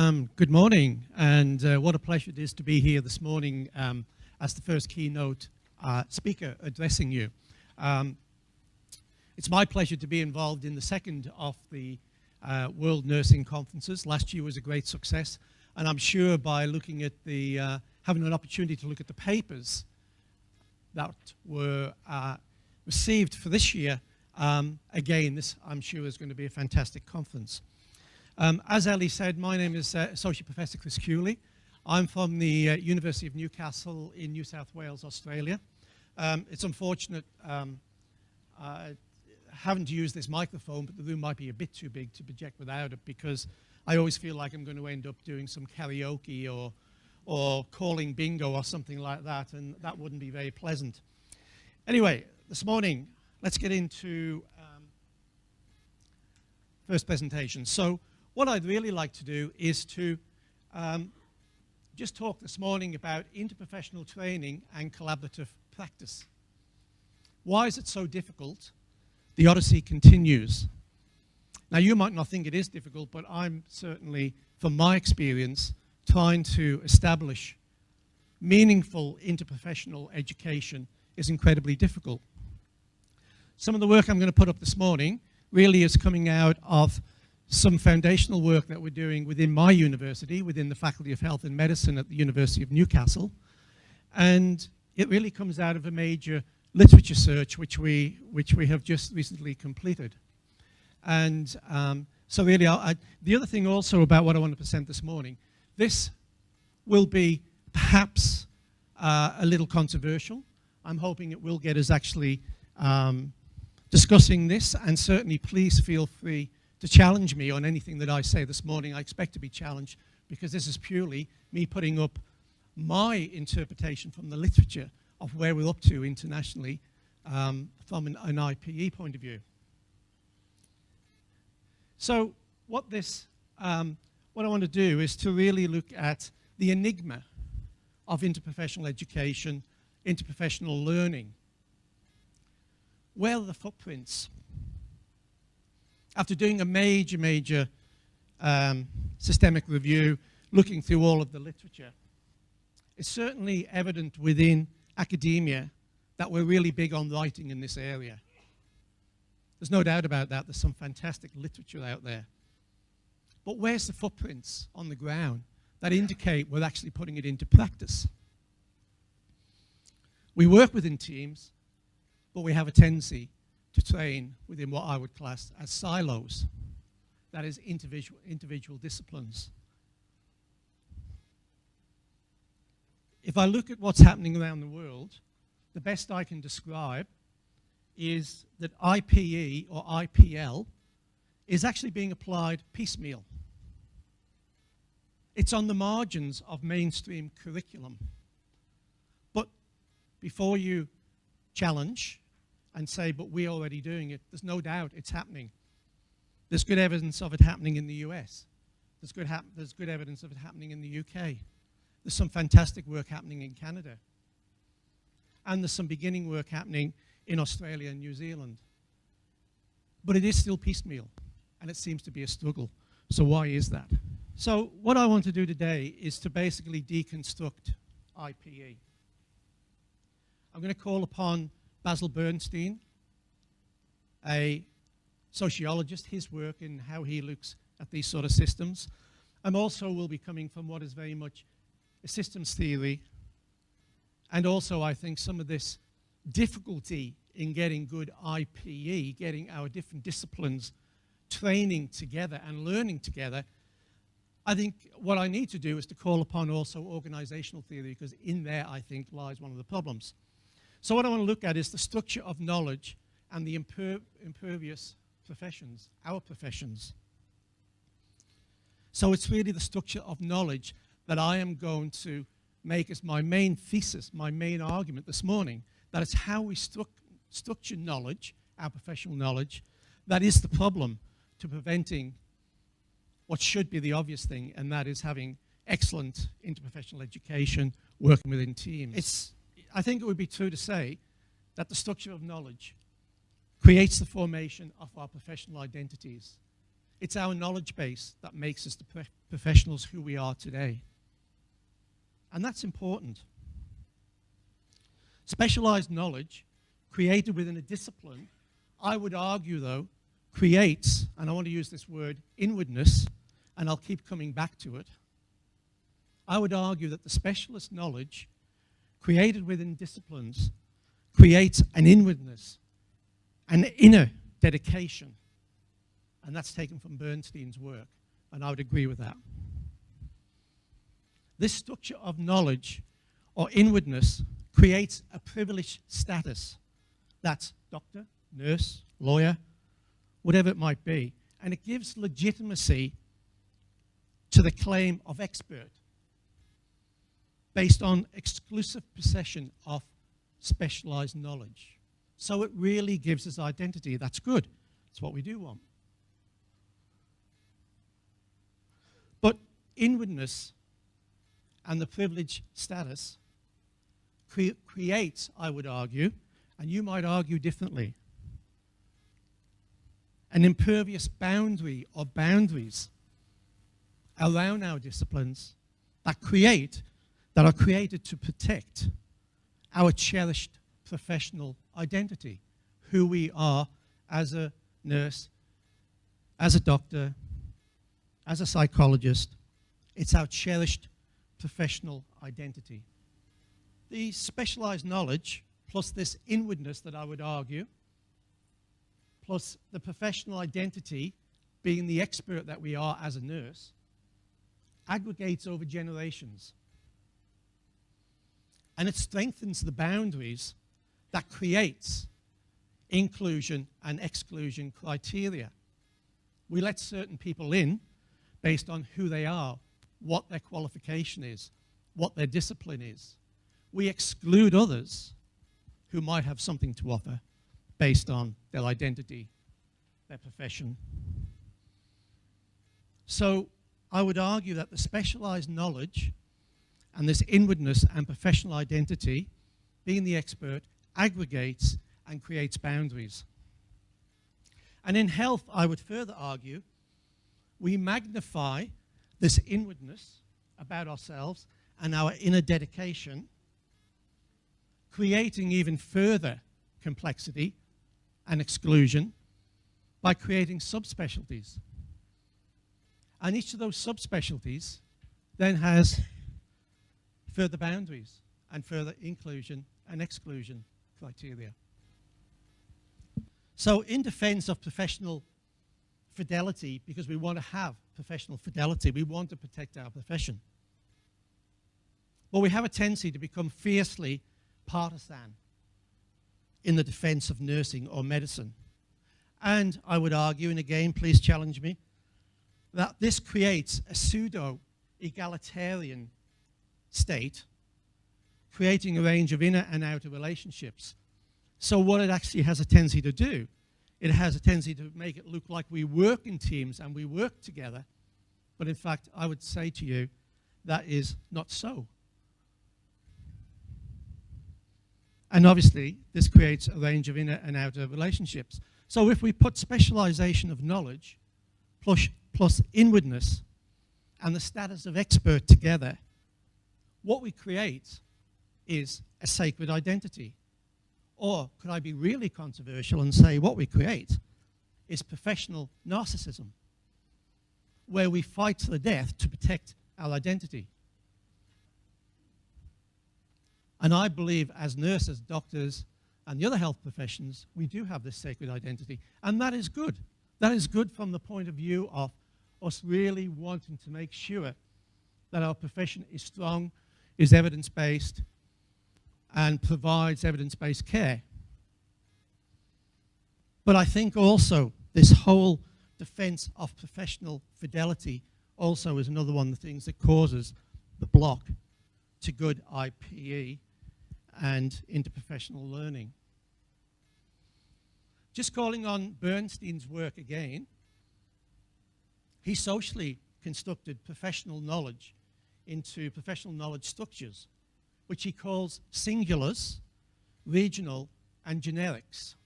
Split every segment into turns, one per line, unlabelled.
Good morning, and what a pleasure it is to be here this morning as the first keynote speaker addressing you. It's my pleasure to be involved in the second of the World Nursing Conferences. Last year was a great success, and I'm sure by looking at the, having an opportunity to look at the papers that were received for this year, again, this I'm sure is going to be a fantastic conference. As Ellie said, my name is Associate Professor Kewley. I'm from the University of Newcastle in New South Wales, Australia. It's unfortunate having to use this microphone, but the room might be a bit too big to project without it, because I always feel like I'm going to end up doing some karaoke or calling bingo or something like that, and that wouldn't be very pleasant. Anyway, this morning, let's get into first presentation. So what I'd really like to do is to just talk this morning about interprofessional training and collaborative practice. Why is it so difficult? The odyssey continues. Now, you might not think it is difficult, but I'm certainly, from my experience, trying to establish meaningful interprofessional education is incredibly difficult. Some of the work I'm going to put up this morning really is coming out of some foundational work that we're doing within my university, within the Faculty of Health and Medicine at the University of Newcastle. And it really comes out of a major literature search which we have just recently completed. And so really, the other thing also about what I want to present this morning, this will be perhaps a little controversial. I'm hoping it will get us actually discussing this, and certainly please feel free to challenge me on anything that I say this morning. I expect to be challenged, because this is purely me putting up my interpretation from the literature of where we're up to internationally from an IPE point of view. So what I want to do is to really look at the enigma of interprofessional education, interprofessional learning. Where are the footprints? After doing a major systemic review, looking through all of the literature, it's certainly evident within academia that we're really big on writing in this area. There's no doubt about that. There's some fantastic literature out there. But where's the footprints on the ground that indicate we're actually putting it into practice? We work within teams, but we have a tendency to train within what I would class as silos, that is individual disciplines. If I look at what's happening around the world, the best I can describe is that IPE or IPL is actually being applied piecemeal. It's on the margins of mainstream curriculum. But before you challenge and say, but we're already doing it, there's no doubt it's happening. There's good evidence of it happening in the US. There's good evidence of it happening in the UK. There's some fantastic work happening in Canada. And there's some beginning work happening in Australia and New Zealand. But it is still piecemeal, and it seems to be a struggle. So why is that? So what I want to do today is to basically deconstruct IPE. I'm going to call upon Basil Bernstein, a sociologist, his work in how he looks at these sort of systems. I'm also will be coming from what is very much a systems theory, and also I think some of this difficulty in getting good IPE, getting our different disciplines training together and learning together. I think what I need to do is to call upon also organizational theory, because in there I think lies one of the problems. So what I want to look at is the structure of knowledge and the impervious professions, our professions. So it's really the structure of knowledge that I am going to make as my main thesis, my main argument this morning, that it's how we structure knowledge, our professional knowledge, that is the problem to preventing what should be the obvious thing, and that is having excellent interprofessional education, working within teams. I think it would be true to say that the structure of knowledge creates the formation of our professional identities. It's our knowledge base that makes us the professionals who we are today. And that's important. Specialized knowledge created within a discipline, I would argue, though, creates, and I want to use this word, inwardness, and I'll keep coming back to it. I would argue that the specialist knowledge created within disciplines creates an inwardness, an inner dedication. And that's taken from Bernstein's work, and I would agree with that. This structure of knowledge or inwardness creates a privileged status. That's doctor, nurse, lawyer, whatever it might be. And it gives legitimacy to the claim of expert based on exclusive possession of specialized knowledge. So it really gives us identity. That's good. That's what we do want. But inwardness and the privileged status creates, I would argue, and you might argue differently, an impervious boundary or boundaries around our disciplines that are created to protect our cherished professional identity, who we are as a nurse, as a doctor, as a psychologist. It's our cherished professional identity. The specialized knowledge, plus this inwardness that I would argue, plus the professional identity, being the expert that we are as a nurse, aggregates over generations. And it strengthens the boundaries that creates inclusion and exclusion criteria. We let certain people in based on who they are, what their qualification is, what their discipline is. We exclude others who might have something to offer based on their identity, their profession. So I would argue that the specialized knowledge and this inwardness and professional identity, being the expert, aggregates and creates boundaries. And in health, I would further argue, we magnify this inwardness about ourselves and our inner dedication, creating even further complexity and exclusion by creating subspecialties. And each of those subspecialties then has further boundaries and further inclusion and exclusion criteria. So in defense of professional fidelity, because we want to have professional fidelity, we want to protect our profession. But we have a tendency to become fiercely partisan in the defense of nursing or medicine. And I would argue, and again, please challenge me, that this creates a pseudo-egalitarian state, creating a range of inner and outer relationships. So what it actually has a tendency to do, it has a tendency to make it look like we work in teams and we work together. But in fact, I would say to you, that is not so. And obviously, this creates a range of inner and outer relationships. So if we put specialization of knowledge plus inwardness and the status of expert together, what we create is a sacred identity. Or could I be really controversial and say what we create is professional narcissism, where we fight to the death to protect our identity. And I believe as nurses, doctors, and the other health professions, we do have this sacred identity. And that is good. That is good from the point of view of us really wanting to make sure that our profession is strong, is evidence-based, and provides evidence-based care. But I think also this whole defense of professional fidelity also is another one of the things that causes the block to good IPE and interprofessional learning. Just calling on Bernstein's work again, he socially constructed professional knowledge into professional knowledge structures, which he calls singulars, regional, and generics.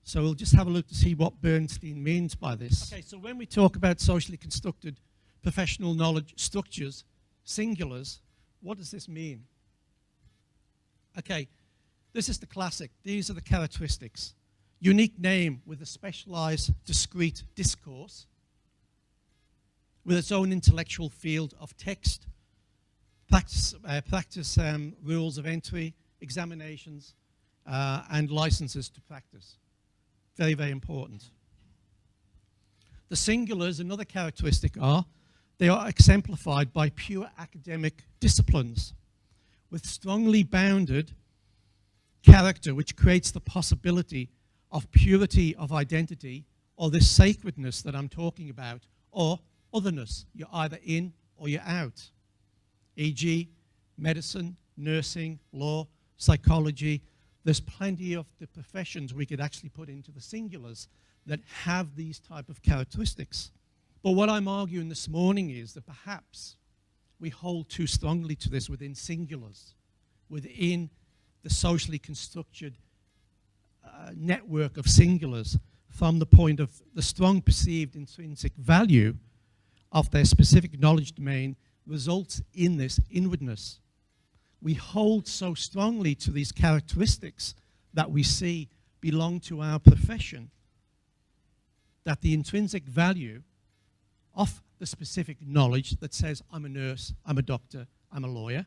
So we'll just have a look to see what Bernstein means by this. Okay, so when we talk about socially constructed professional knowledge structures, singulars, what does this mean? Okay, this is the classic. These are the characteristics. Unique name with a specialized, discrete discourse, with its own intellectual field of text, practice rules of entry, examinations, and licenses to practice. Very, very important. The singulars, another characteristic they are exemplified by pure academic disciplines with strongly bounded character, which creates the possibility of purity of identity, or this sacredness that I'm talking about, or otherness. You're either in or you're out. E.g., medicine, nursing, law, psychology. There's plenty of the professions we could actually put into the singulars that have these type of characteristics. But what I'm arguing this morning is that perhaps we hold too strongly to this within singulars, within the socially constructed network of singulars, from the point of the strong perceived intrinsic value of their specific knowledge domain results in this inwardness. We hold so strongly to these characteristics that we see belong to our profession that the intrinsic value of the specific knowledge that says I'm a nurse, I'm a doctor, I'm a lawyer,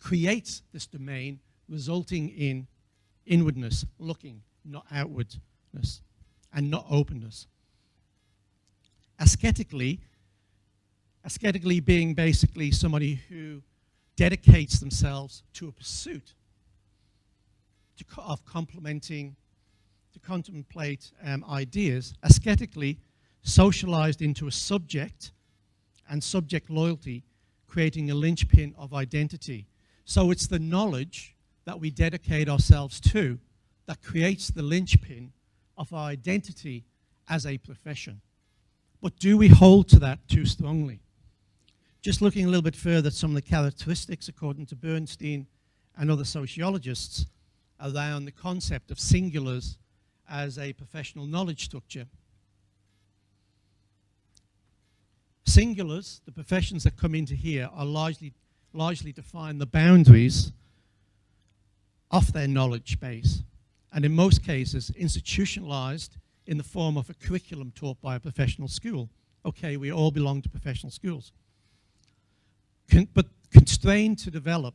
creates this domain, resulting in inwardness, looking, not outwardness, and not openness. Ascetically being basically somebody who dedicates themselves to a pursuit of contemplate ideas, ascetically socialized into a subject and subject loyalty, creating a linchpin of identity. So it's the knowledge that we dedicate ourselves to that creates the linchpin of our identity as a profession. But do we hold to that too strongly? Just looking a little bit further at some of the characteristics, according to Bernstein and other sociologists, around the concept of singulars as a professional knowledge structure. Singulars, the professions that come into here, are largely define the boundaries of their knowledge base, and in most cases institutionalized in the form of a curriculum taught by a professional school. Okay, we all belong to professional schools. But constrained to develop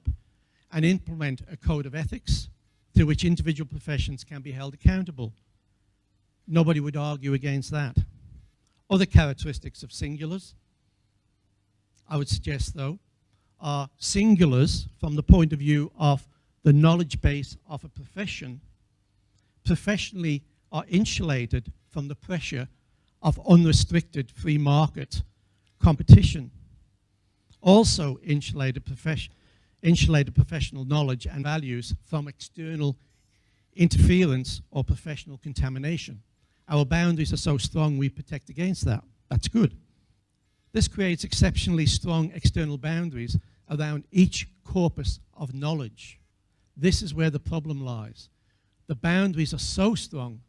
and implement a code of ethics through which individual professions can be held accountable. Nobody would argue against that. Other characteristics of singulars, I would suggest though, are singulars from the point of view of the knowledge base of a profession, professionally are insulated from the pressure of unrestricted free market competition. Also insulated professional knowledge and values from external interference or professional contamination. Our boundaries are so strong we protect against that. That's good. This creates exceptionally strong external boundaries around each corpus of knowledge. This is where the problem lies. The boundaries are so strong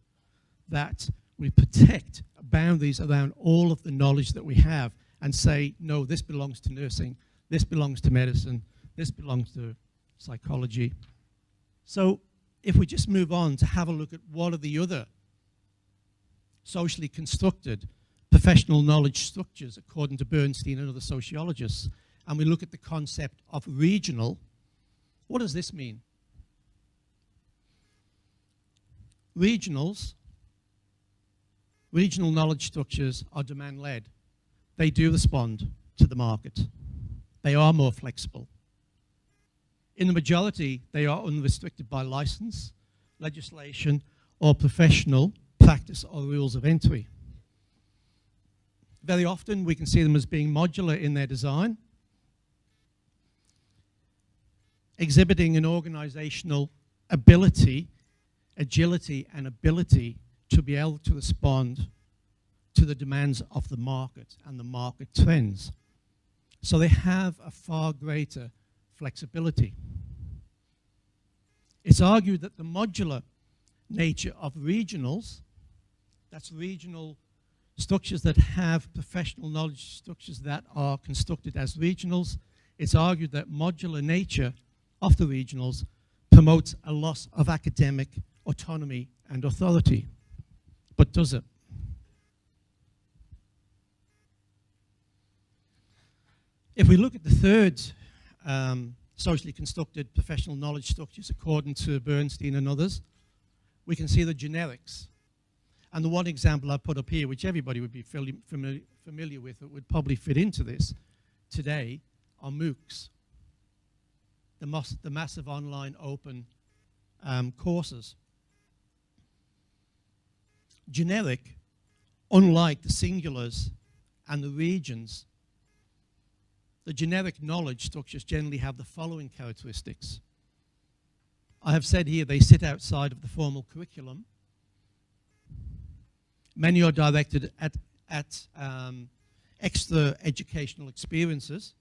that we protect boundaries around all of the knowledge that we have and say, no, this belongs to nursing, this belongs to medicine, this belongs to psychology. So if we just move on to have a look at what are the other socially constructed professional knowledge structures according to Bernstein and other sociologists, and we look at the concept of regional, what does this mean? Regional knowledge structures are demand-led. They do respond to the market. They are more flexible. In the majority, they are unrestricted by license, legislation, or professional practice or rules of entry. Very often, we can see them as being modular in their design, exhibiting an organizational ability, agility, and ability to be able to respond to the demands of the market and the market trends. So they have a far greater flexibility. It's argued that the modular nature of regionals, that's regional structures that have professional knowledge structures that are constructed as regionals, it's argued that modular nature of the regionals promotes a loss of academic autonomy and authority. But does it? If we look at the third socially constructed professional knowledge structures according to Bernstein and others, we can see the generics. And the one example I put up here, which everybody would be familiar with, that would probably fit into this today, are MOOCs, the massive online open courses. Generic, unlike the singulars and the regions, the generic knowledge structures generally have the following characteristics. I have said here they sit outside of the formal curriculum. Many are directed at extra educational experiences.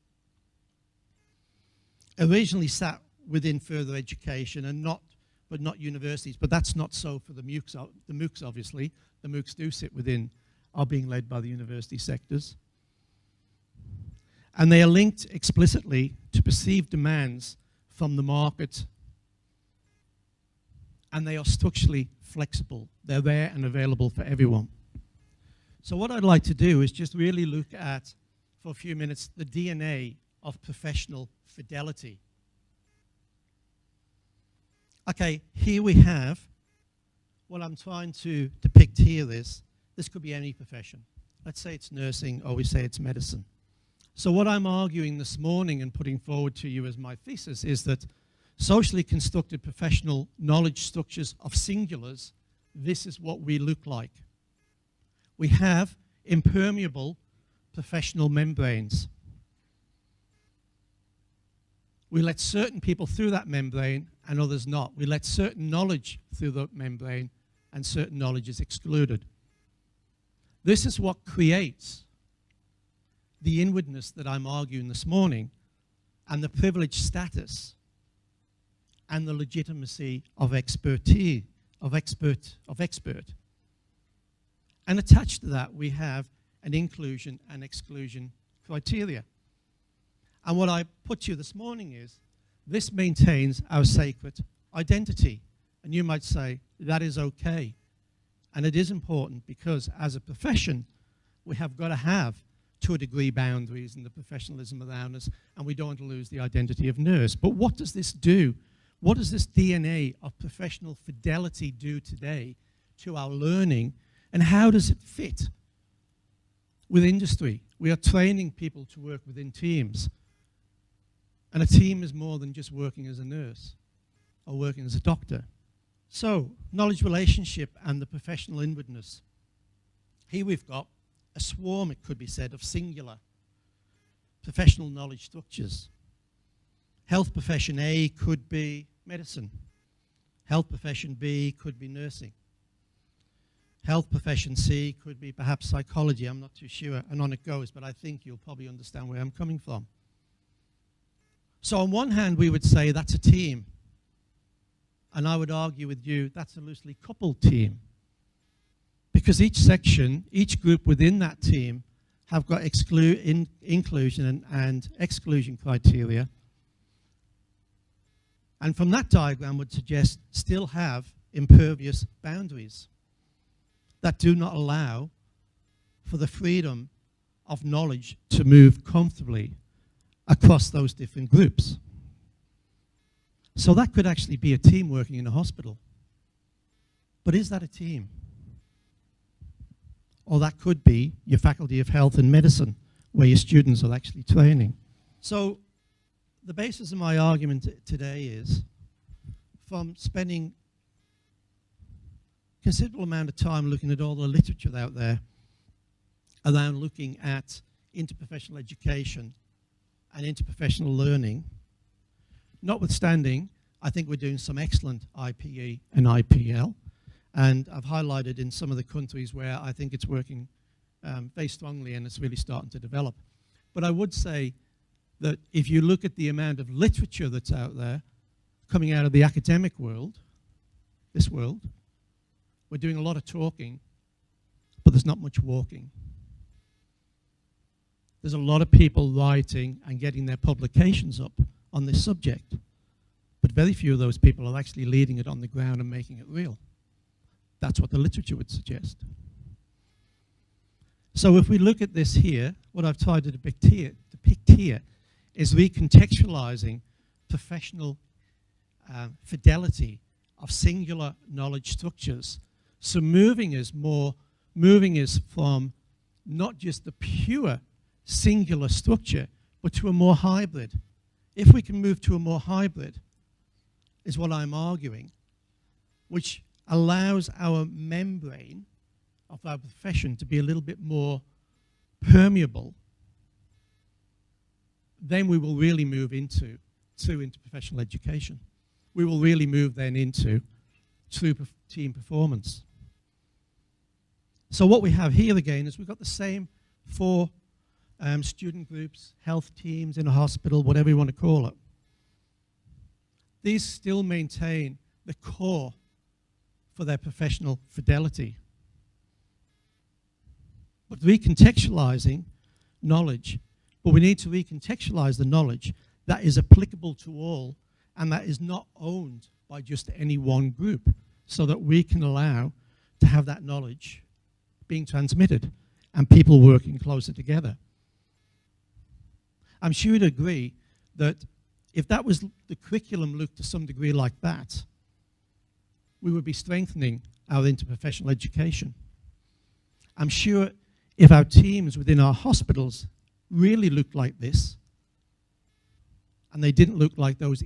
Originally sat within further education and but not universities, but that's not so for the MOOCs obviously. The MOOCs do sit within, are being led by the university sectors. And they are linked explicitly to perceived demands from the market. And they are structurally flexible. They're there and available for everyone. So what I'd like to do is just really look at, for a few minutes, the DNA of professional fidelity. Okay, here we have, what I'm trying to depict here is, this could be any profession. Let's say it's nursing, or we say it's medicine. So what I'm arguing this morning and putting forward to you as my thesis is that socially constructed professional knowledge structures of singulars, this is what we look like. We have impermeable professional membranes. We let certain people through that membrane and others not. We let certain knowledge through the membrane and certain knowledge is excluded. This is what creates the inwardness that I'm arguing this morning and the privileged status and the legitimacy of expertise, of expert. And attached to that, we have an inclusion and exclusion criteria. And what I put to you this morning is, this maintains our sacred identity. And you might say, that is okay. And it is important because as a profession, we have got to have, to a degree, boundaries in the professionalism around us, and we don't want to lose the identity of nurse. But what does this do? What does this DNA of professional fidelity do today to our learning, and how does it fit with industry? We are training people to work within teams, and a team is more than just working as a nurse or working as a doctor. So, knowledge relationship and the professional inwardness. Here we've got a swarm, it could be said, of singular professional knowledge structures. Health profession A could be medicine. Health profession B could be nursing. Health profession C could be perhaps psychology. I'm not too sure, and on it goes, but I think you'll probably understand where I'm coming from. So on one hand, we would say that's a team. And I would argue with you that's a loosely coupled team. Because each section, each group within that team have got inclusion and exclusion criteria. And from that diagram would suggest still have impervious boundaries that do not allow for the freedom of knowledge to move comfortably across those different groups. So that could actually be a team working in a hospital. But is that a team? Or that could be your Faculty of Health and Medicine, where your students are actually training. So the basis of my argument today is, from spending a considerable amount of time looking at all the literature out there around looking at interprofessional education and interprofessional learning, notwithstanding, I think we're doing some excellent IPE and IPL, and I've highlighted in some of the countries where I think it's working very strongly and it's really starting to develop. But I would say that if you look at the amount of literature that's out there coming out of the academic world, this world, We're doing a lot of talking, but there's not much walking. There's a lot of people writing and getting their publications up on this subject, but very few of those people are actually leading it on the ground and making it real. That's what the literature would suggest. So if we look at this here, what I've tried to depict here is recontextualizing professional fidelity of singular knowledge structures. So moving us from not just the pure singular structure, but to a more hybrid. If we can move to a more hybrid, is what I'm arguing, which allows our membrane of our profession to be a little bit more permeable, then we will really move into interprofessional education. We will really move then into true team performance. So what we have here again is we've got the same 4 student groups, health teams in a hospital, whatever you want to call it. These still maintain the core for their professional fidelity. But recontextualizing knowledge, but we need to recontextualize the knowledge that is applicable to all and that is not owned by just any one group, so that we can allow to have that knowledge being transmitted and people working closer together. I'm sure you'd agree that if that was the curriculum looked to some degree like that, we would be strengthening our interprofessional education. I'm sure if our teams within our hospitals really looked like this, and they didn't look like those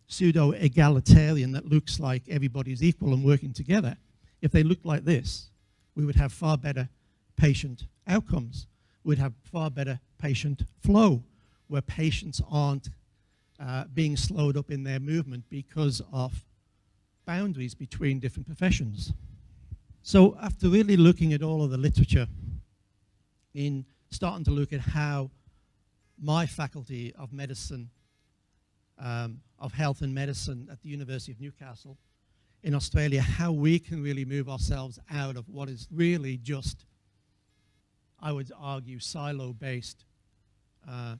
pseudo-egalitarian that looks like everybody's equal and working together, if they looked like this, we would have far better patient outcomes. We'd have far better patient flow, where patients aren't being slowed up in their movement because of boundaries between different professions. So after really looking at all of the literature, in starting to look at how my faculty of medicine, of health and medicine at the University of Newcastle in Australia, how we can really move ourselves out of what is really just, I would argue, silo-based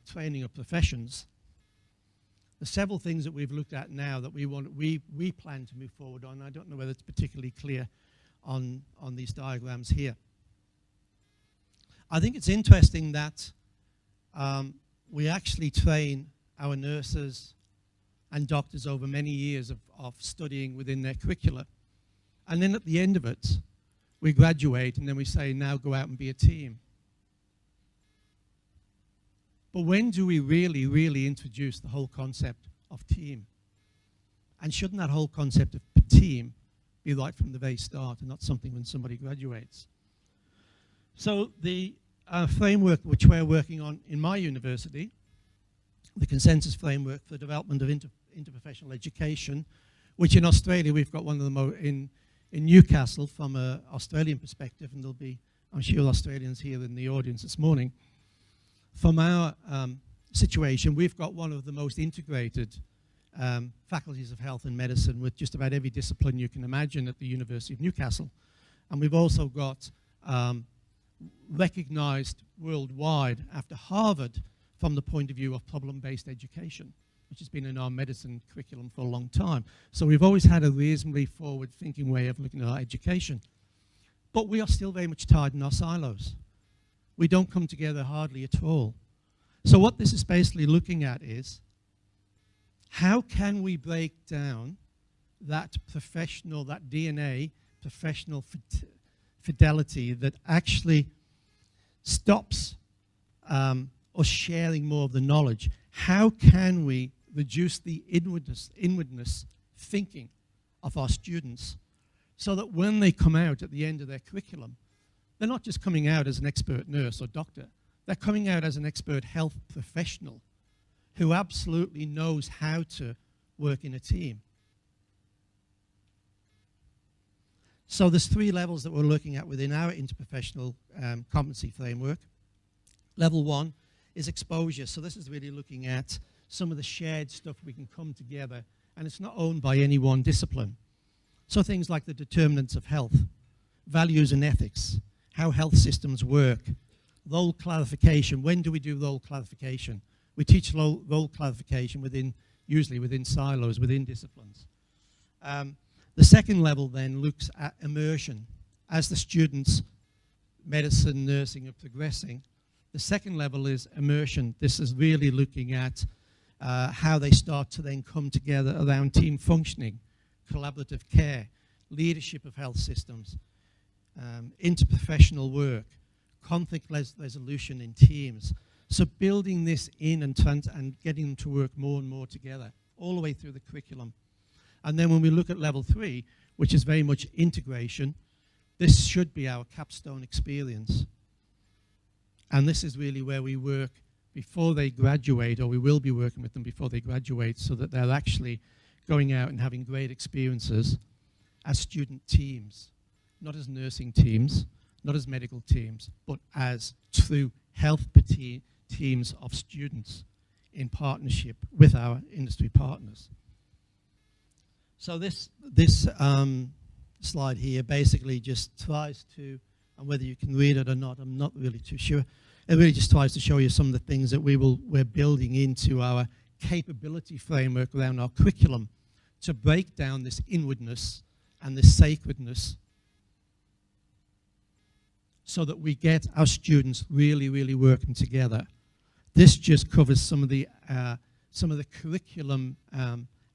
training of professions. There's several things that we've looked at now that we plan to move forward on. I don't know whether it's particularly clear on these diagrams here. I think it's interesting that we actually train our nurses and doctors over many years of studying within their curricula. And then at the end of it, we graduate and then we say, now go out and be a team. But when do we really, really introduce the whole concept of team? And shouldn't that whole concept of team be right from the very start and not something when somebody graduates? So the framework which we're working on in my university, the consensus framework for the development of interprofessional education, which in Australia we've got one of the in Newcastle from an Australian perspective, and there'll be, I'm sure, Australians here in the audience this morning. From our situation, we've got one of the most integrated faculties of health and medicine with just about every discipline you can imagine at the University of Newcastle. And we've also got recognized worldwide after Harvard from the point of view of problem-based education, which has been in our medicine curriculum for a long time. So we've always had a reasonably forward-thinking way of looking at our education. But we are still very much tied in our silos. We don't come together hardly at all. So what this is basically looking at is, how can we break down that professional, that DNA, professional fidelity that actually stops us sharing more of the knowledge? How can we reduce the inwardness thinking of our students so that when they come out at the end of their curriculum, they're not just coming out as an expert nurse or doctor, they're coming out as an expert health professional who absolutely knows how to work in a team. So there's 3 levels that we're looking at within our interprofessional competency framework. Level 1 is exposure. So this is really looking at some of the shared stuff we can come together, and it's not owned by any one discipline. So things like the determinants of health, values and ethics, how health systems work, role clarification. When do we do role clarification? We teach role clarification usually within silos, within disciplines. The second level then looks at immersion. As the students, medicine, nursing, are progressing, the second level is immersion. This is really looking at how they start to then come together around team functioning, collaborative care, leadership of health systems, interprofessional work, conflict resolution in teams. So building this in and getting them to work more and more together, all the way through the curriculum. And then when we look at level 3, which is very much integration, this should be our capstone experience. And this is really where we work before they graduate, or we will be working with them before they graduate, so that they're actually going out and having great experiences as student teams, not as nursing teams, not as medical teams, but as true health teams of students in partnership with our industry partners. So this slide here basically just tries to, and whether you can read it or not, I'm not really too sure. It really just tries to show you some of the things that we're building into our capability framework around our curriculum to break down this inwardness and this sacredness, so that we get our students really, really working together. This just covers some of the curriculum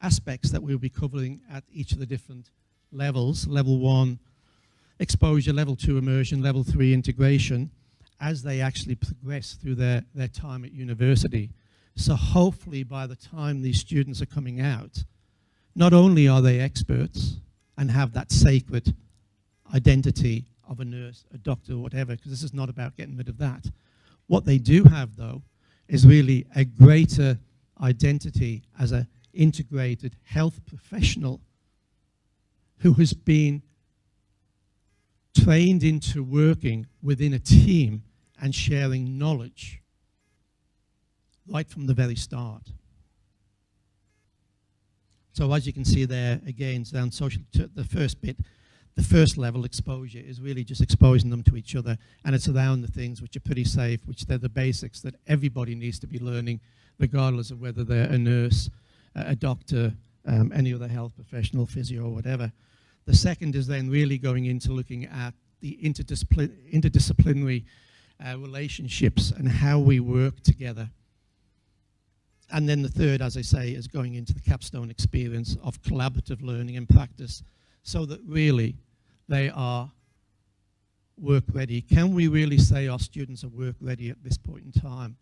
aspects that we'll be covering at each of the different levels. Level 1, exposure. Level 2, immersion. Level 3, integration, as they actually progress through their time at university. So hopefully by the time these students are coming out, not only are they experts and have that sacred identity of a nurse, a doctor, or whatever, because this is not about getting rid of that. What they do have, though, is really a greater identity as an integrated health professional who has been trained into working within a team and sharing knowledge right from the very start. So as you can see there, again, down social, the first bit, the first level exposure is really just exposing them to each other, and it's around the things which are pretty safe, which they're the basics that everybody needs to be learning, regardless of whether they're a nurse, a doctor, any other health professional, physio, or whatever. The second is then really going into looking at the interdisciplinary relationships and how we work together. And then the third, as I say, is going into the capstone experience of collaborative learning and practice, so that really they are work ready. Can we really say our students are work ready at this point in time?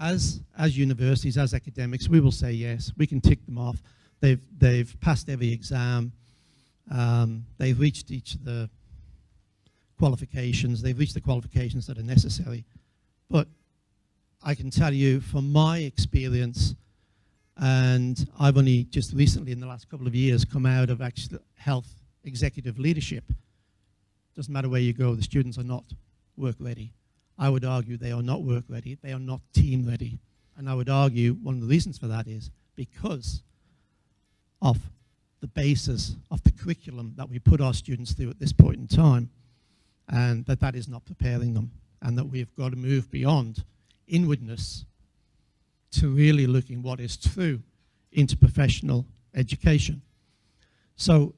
As universities, as academics, we will say yes. We can tick them off. They've passed every exam. They've reached each of the qualifications. They've reached the qualifications that are necessary. But I can tell you from my experience, and I've only just recently in the last couple of years come out of actual health executive leadership. Doesn't matter where you go, the students are not work ready. I would argue they are not work ready, they are not team ready. And I would argue one of the reasons for that is because of the basis of the curriculum that we put our students through at this point in time, and that is not preparing them, and that we've got to move beyond inwardness to really looking what is true interprofessional education. So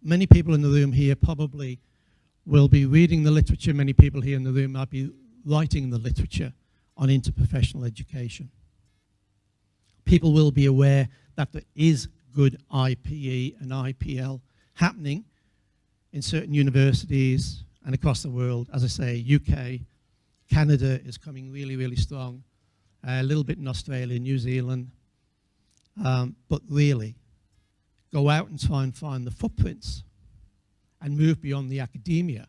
many people in the room here probably will be reading the literature. Many people here in the room might be writing the literature on interprofessional education. People will be aware that there is good IPE and IPL happening in certain universities and across the world. As I say, UK, Canada is coming really, really strong. A little bit in Australia, New Zealand. But really, go out and try and find the footprints and move beyond the academia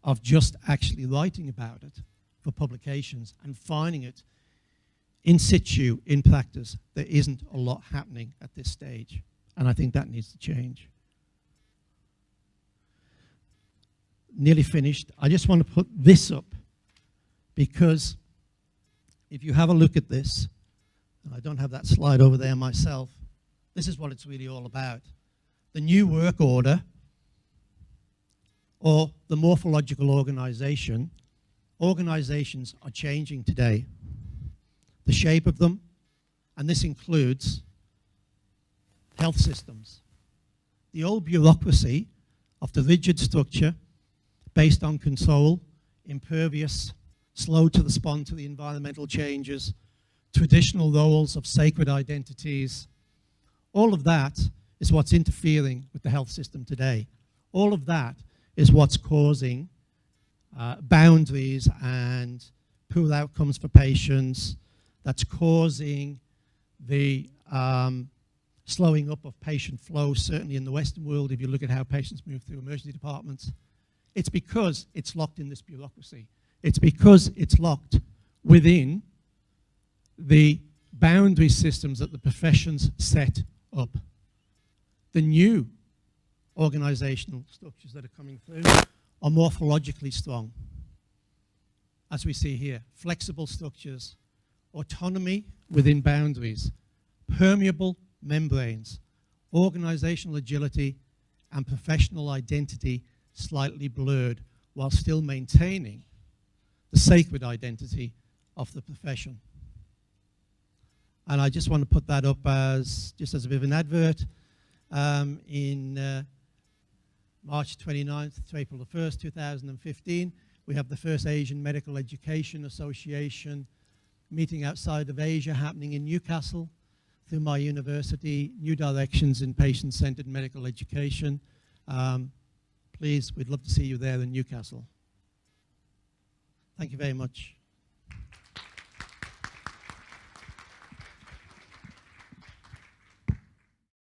of just actually writing about it for publications and finding it in situ, in practice. There isn't a lot happening at this stage, and I think that needs to change. Nearly finished. I just want to put this up because if you have a look at this, and I don't have that slide over there myself, this is what it's really all about. the new work order, or the morphological organization, organizations are changing today. The shape of them, and this includes health systems. The old bureaucracy of the rigid structure based on control, impervious, slow to respond to the environmental changes, traditional roles of sacred identities, all of that is what's interfering with the health system today. All of that is what's causing boundaries and poor outcomes for patients, that's causing the slowing up of patient flow, certainly in the Western world, if you look at how patients move through emergency departments. It's because it's locked in this bureaucracy. It's because it's locked within the boundary systems that the professions set up. The new organizational structures that are coming through are morphologically strong, as we see here. Flexible structures, autonomy within boundaries, permeable membranes, organizational agility, and professional identity slightly blurred while still maintaining the sacred identity of the profession. And I just want to put that up as just as a bit of an advert. In March 29th to April the 1st, 2015, we have the first Asian Medical Education Association meeting outside of Asia happening in Newcastle through my university, New Directions in Patient-Centered Medical Education. Please, we'd love to see you there in Newcastle. Thank you very much.